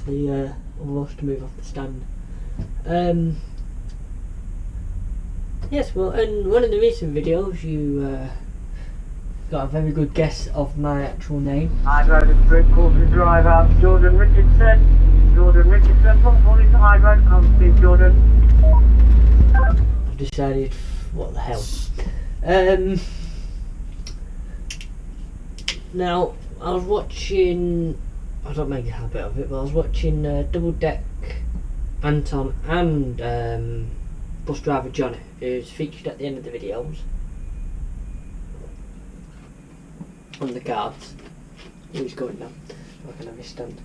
the almost to move off the stand. Yes, well, in one of the recent videos you got a very good guess of my actual name. High Road is 3/4 drive out to Jordan Richardson. Jordan Richardson from Police High Road, come to Jordan. I've decided, what the hell. Now, I was watching, I don't make a habit of it, but I was watching Double Deck Anton and Bus Driver Johnny, who's featured at the end of the videos on the cards. Who's going now? How can I misstand?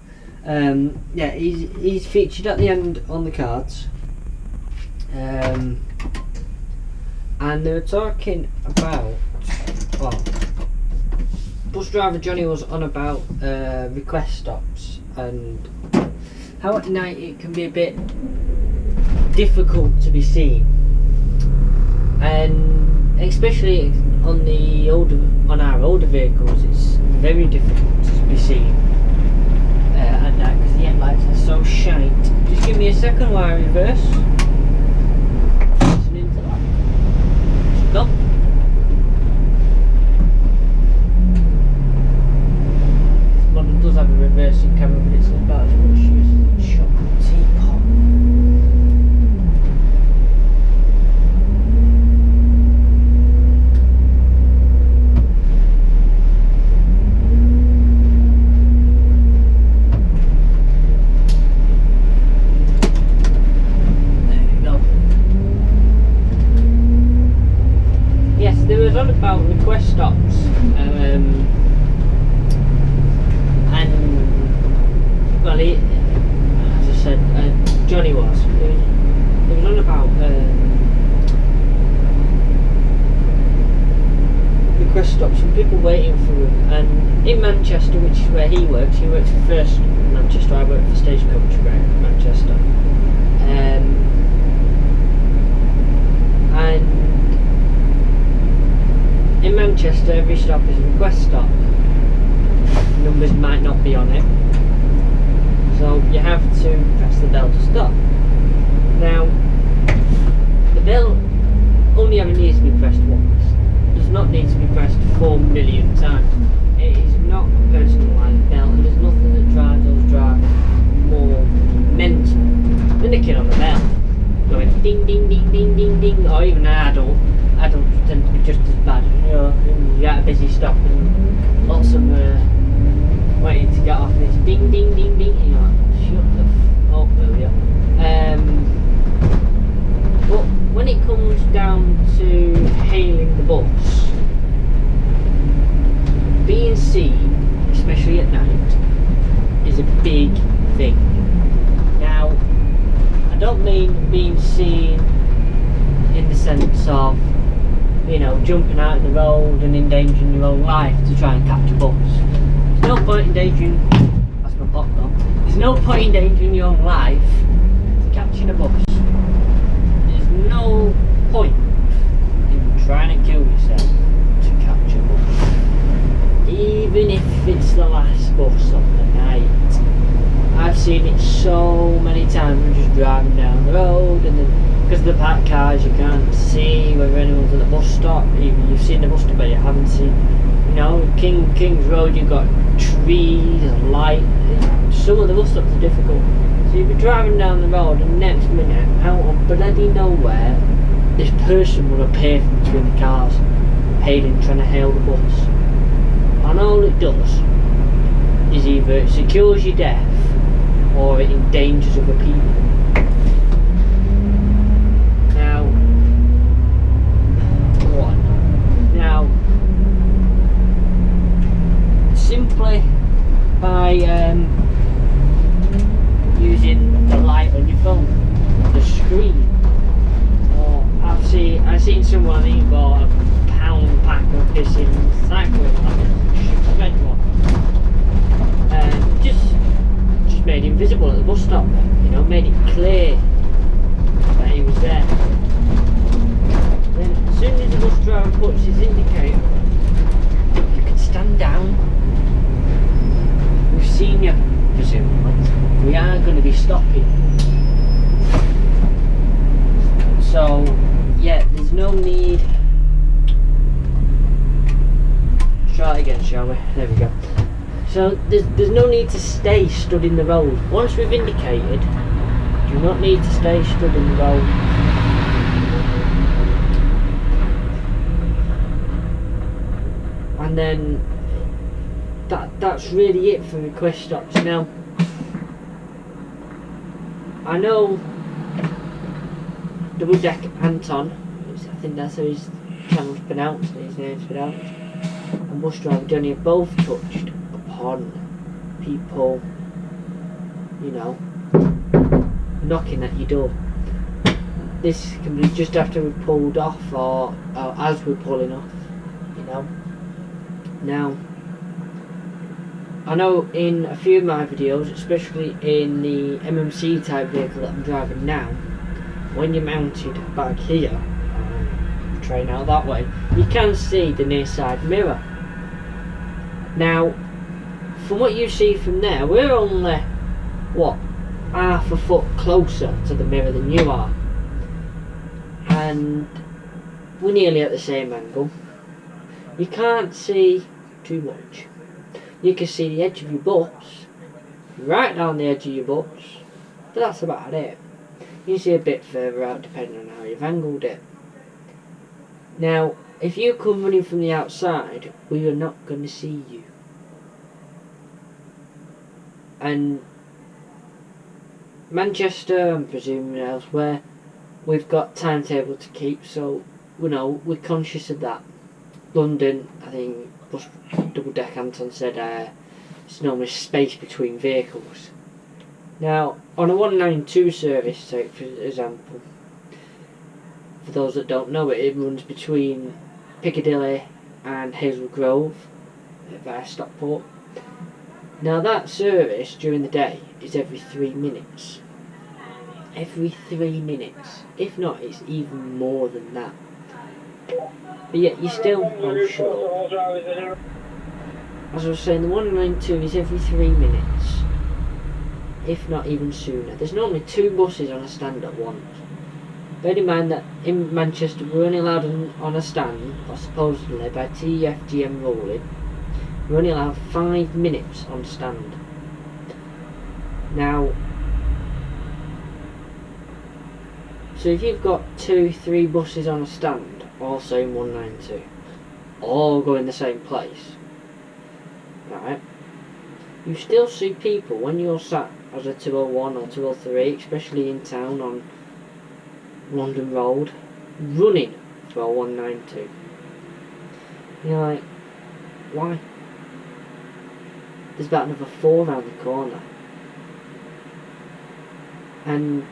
Yeah, he's featured at the end on the cards. And they were talking about, well, Bus Driver Johnny was on about request stops and how at night it can be a bit difficult to be seen, and especially on our older vehicles it's very difficult to be seen at night because the headlights are so shite. Just give me a second while I reverse. Listen into that. Stop. This model does have a reversing camera, but it's about as much use as a chocolate teapot. On about request stops, and well, as I said, Johnny was. It was on about request stops and people waiting for him. And in Manchester, which is where he works for First Manchester. I work for Stagecoach around Manchester, and in Manchester, every stop is a request stop. Numbers might not be on it, so you have to press the bell to stop. Now, the bell only ever needs to be pressed once. It does not need to be pressed 4 million times. It is not a personalised bell, and there's nothing that drives those drivers more mental than the kid on the bell going ding ding ding ding ding ding, or even an adult. Adults tend to be just as bad. You know, you're at a busy stop and lots of them waiting to get off, and it's ding ding ding ding. You know, shut the f up, will you? But when it comes down to hailing the bus, being seen, especially at night, is a big thing. Now, I don't mean being seen in the sense of, you know, jumping out of the road and endangering your own life to try and catch a bus. There's no point in endangering, that's my pop though, there's no point in endangering your own life to catching a bus. There's no point in trying to kill yourself to catch a bus, even if it's the last bus of the night. I've seen it so many times. I'm just driving down the road, and then because of the packed cars you can't see whether anyone's at the bus stop. You've seen the bus stop but you haven't seen, you know, King's Road, you've got trees and light. Some of the bus stops are difficult, so you'll be driving down the road and next minute out of bloody nowhere this person will appear from between the cars trying to hail the bus, and all it does is either it secures your death or it endangers other people. Now, simply by using the light on your phone, the screen, or I've seen someone who bought a pound pack of this in cycling, like a red one, and just made him visible at the bus stop. You know, made it clear that he was there. Then as soon as the bus driver puts his indicator on, you can stand down. We've seen you, presumably. We are stopping. So yeah, there's no need. Try it again, shall we? There we go. So there's no need to stay stood in the road. Once we've indicated, do not need to stay stood in the road. And then that's really it for request stops. Now I know Double Deck Anton, I think that's how his channel's pronounced, his name's pronounced, and Bus Driver Johnny have both touched upon people, you know, knocking at your door. This can be just after we've pulled off, or as we're pulling off, you know. Now, I know in a few of my videos, especially in the MMC type vehicle that I'm driving now, when you're mounted back here, train out that way, you can see the near side mirror. Now, from what you see from there, we're only, what, half a foot closer to the mirror than you are. And we're nearly at the same angle. You can't see too much. You can see the edge of your butts, right down the edge of your butts, but that's about it. You can see a bit further out depending on how you've angled it. Now, if you come running from the outside, we are not going to see you. And Manchester, and presuming elsewhere, we've got timetable to keep, so you know we're conscious of that. London, I think Double Deck Anton said it's normally space between vehicles. Now, on a 192 service, say for example, for those that don't know it, it runs between Piccadilly and Hazel Grove via Stockport. Now that service during the day is every 3 minutes. Every 3 minutes. If not, it's even more than that. But yet you still, oh shut up. As I was saying, the 192 is every 3 minutes. If not even sooner. There's normally 2 buses on a stand at once. Bear in mind that in Manchester we're only allowed on a stand, or supposedly by TFGM ruling, we're only allowed 5 minutes on stand. Now, so if you've got 2-3 buses on a stand, all saying 192, all going the same place, right, you still see people when you're sat as a 201 or 203, especially in town on London Road, running for a 192. You're like, why? There's about another 4 around the corner. And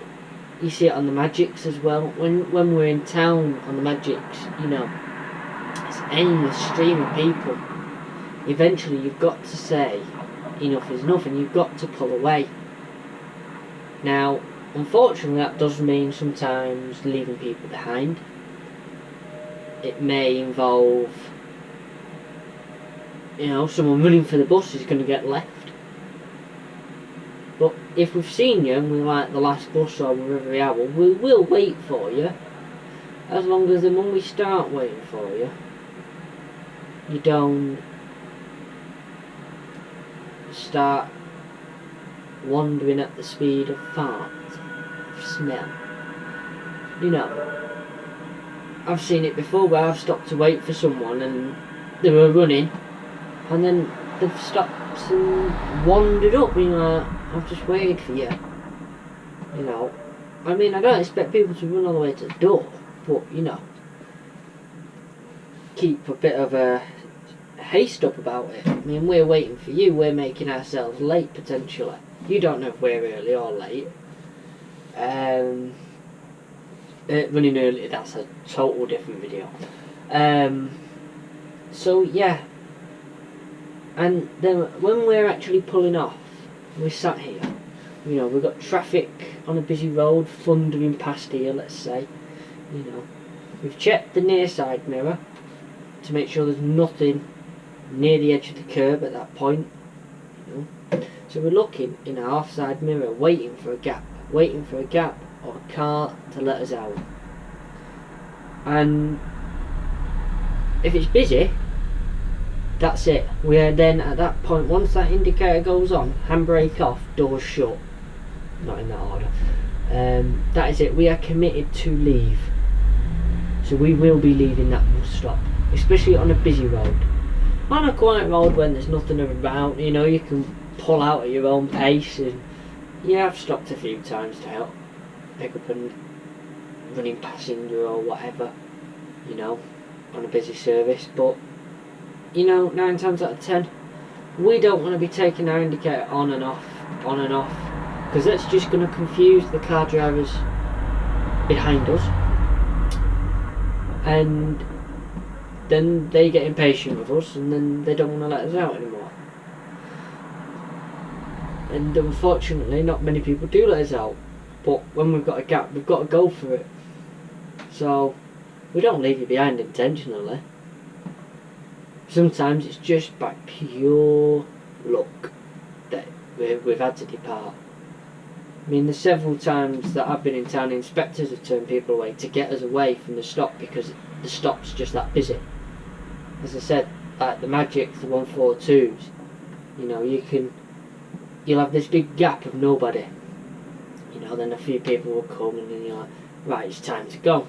you see it on the Magics as well. When we're in town on the Magics, you know, it's an endless stream of people. Eventually you've got to say enough is enough and you've got to pull away. Now, unfortunately that does mean sometimes leaving people behind. It may involve, you know, someone running for the bus is going to get left. But if we've seen you and we're like the last bus or wherever we are, we'll wait for you. As long as then when we start waiting for you, you don't start wandering at the speed of fart, of smell. You know, I've seen it before where I've stopped to wait for someone and they were running and then they've stopped and wandered up being like, I've just waited for you. You know, I mean, I don't expect people to run all the way to the door, but you know, keep a bit of a haste up about it. I mean, we're waiting for you, we're making ourselves late potentially. You don't know if we're early or late. Running early, that's a total different video. So yeah, and then when we're actually pulling off, we're sat here, you know, we've got traffic on a busy road thundering past here, let's say, you know, we've checked the near side mirror to make sure there's nothing near the edge of the curb at that point, you know. So So we're looking in our offside mirror, waiting for a gap or a car to let us out. And if it's busy, that's it. We are then at that point, once that indicator goes on, handbrake off, doors shut. Not in that order. That is it. We are committed to leave. So we will be leaving that bus stop, especially on a busy road. On a quiet road when there's nothing about, you know, you can pull out at your own pace. And yeah, I've stopped a few times to help pick up a running passenger or whatever, you know, on a busy service. But you know, 9 times out of 10, we don't want to be taking our indicator on and off, because that's just going to confuse the car drivers behind us, and then they get impatient with us, and then they don't want to let us out anymore. And unfortunately, not many people do let us out. But when we've got a gap, we've got to go for it. So we don't leave you behind intentionally. Sometimes it's just by pure luck that we've had to depart. I mean, there's several times that I've been in town, inspectors have turned people away to get us away from the stop because the stop's just that busy. As I said, like the Magic, the 142s, you know, you'll have this big gap of nobody. You know, then a few people will come and then you're like, right, it's time to go.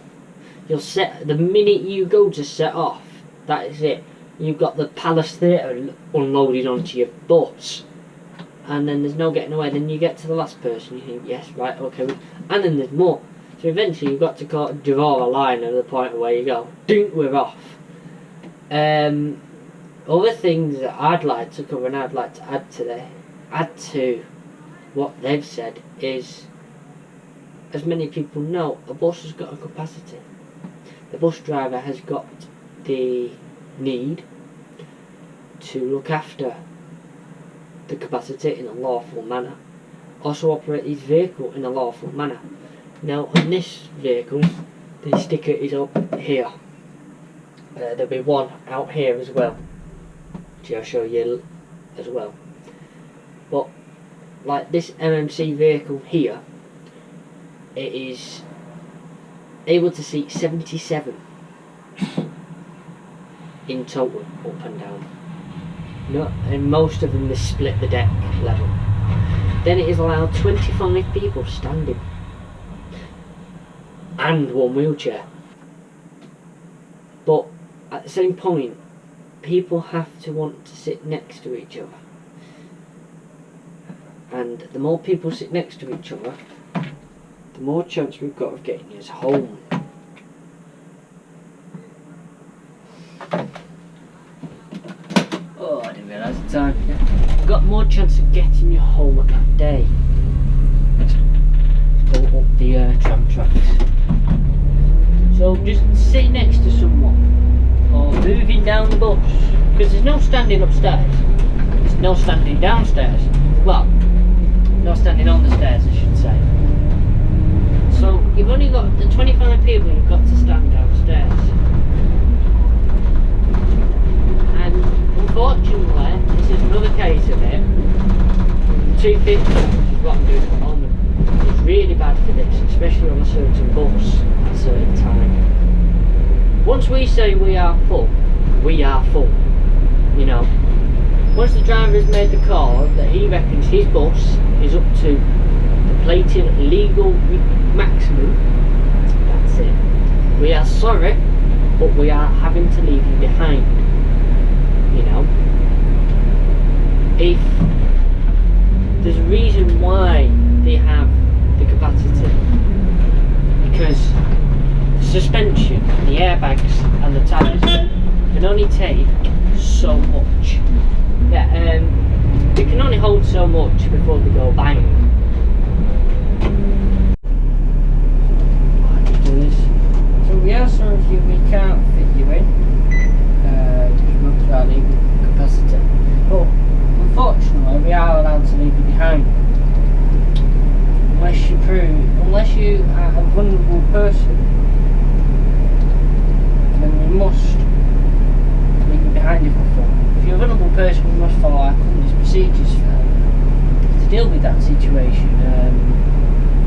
You'll set, the minute you go to set off, that is it. You've got the Palace Theatre unloaded onto your bus, and then there's no getting away. Then you get to the last person, you think, yes, right, okay, and then there's more. So eventually you've got to draw a line at the point where you go, ding, we're off. Other things that I'd like to cover and I'd like to add to what they've said is, as many people know, a bus has got a capacity. The bus driver has got the need to look after the capacity in a lawful manner, also operate his vehicle in a lawful manner. Now on this vehicle the sticker is up here, there'll be one out here as well, which I'll show you as well. But like this MMC vehicle here, it is able to seat 77 in total, up and down. No, and most of them they split the deck level. Then it is allowed 25 people standing and one wheelchair. But at the same point, people have to want to sit next to each other, and the more people sit next to each other, the more chance we've got of getting us home. Oh, I didn't realise the time. We've got more chance of getting you home at that day. Let's go up the tram tracks. So just sit next to someone, or moving down the bus, because there's no standing upstairs, there's no standing downstairs. Well, no standing on the stairs, I should say. So you've only got the 25 people you've got to stand downstairs. And unfortunately, this is another case of it. The 250, which is what I'm doing at the moment, is really bad for this, especially on a certain bus at a certain time. Once we say we are full, we are full. You know, once the driver has made the call that he reckons his bus is up to the plated legal maximum, that's it. We are sorry, but we are having to leave you behind. You know, if there's a reason why they have the capacity, because the suspension, the airbags and the tyres can only take so much. Yeah, they can only hold so much before they go bang. So we are sorry if we can't fit you in, because we're up to our legal capacity. But unfortunately, we are allowed to leave you behind. Unless you are a vulnerable person, then we must leave you behind if we fall. If you're a vulnerable person, we must follow our company's procedures for situation.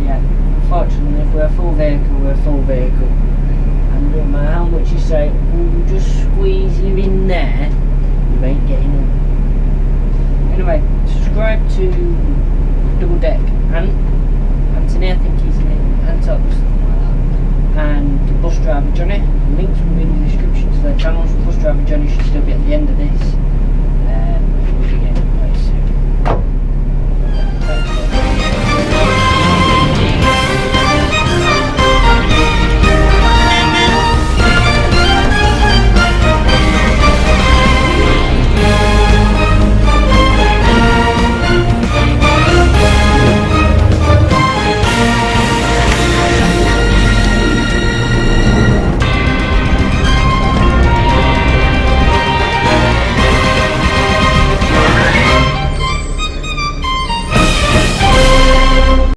Yeah, unfortunately, if we're a full vehicle, we're a full vehicle. And no matter how much you say, we'll just squeeze you in there, you ain't getting in. Anyway, subscribe to Double Deck Anthony, I think his name, Antox, and Bus Driver Johnny. Links will be in the description to their channels. Bus Driver Johnny should still be at the end of this.